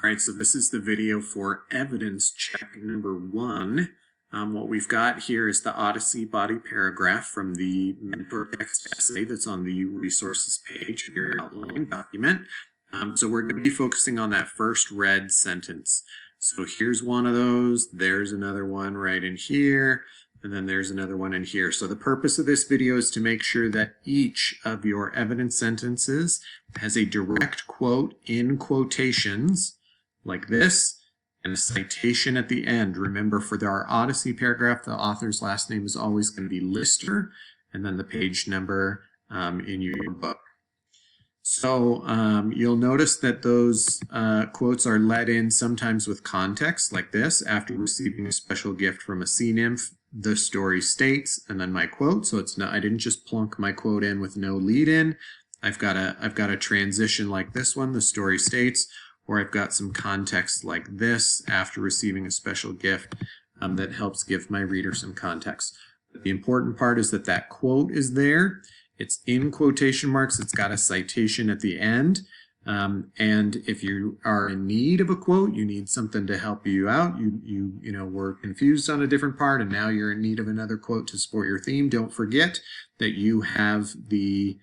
All right, so this is the video for evidence check number 1. What we've got here is the Odyssey body paragraph from the mentor text essay that's on the resources page of your outline document. So we're going to be focusing on that first red sentence. So here's one of those, there's another one right in here, and then there's another one in here. So the purpose of this video is to make sure that each of your evidence sentences has a direct quote in quotations like this and a citation at the end. Remember, for our Odyssey paragraph, the author's last name is always going to be Lister, and then the page number in your book. So you'll notice that those quotes are let in sometimes with context like this. After receiving a special gift from a sea nymph, the story states, and then my quote. So it's not, I didn't just plunk my quote in with no lead in. I've got a transition like this one, the story states, or I've got some context like this after receiving a special gift that helps give my reader some context. But the important part is that that quote is there. It's in quotation marks. It's got a citation at the end. And if you are in need of a quote, you need something to help you out. You were confused on a different part, and now you're in need of another quote to support your theme. Don't forget that you have the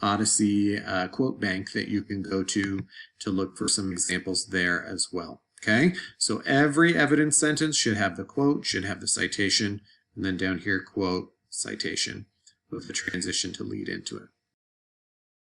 Odyssey quote bank that you can go to look for some examples there as well. Okay, so every evidence sentence should have the quote, should have the citation, and then down here, quote, citation, with the transition to lead into it.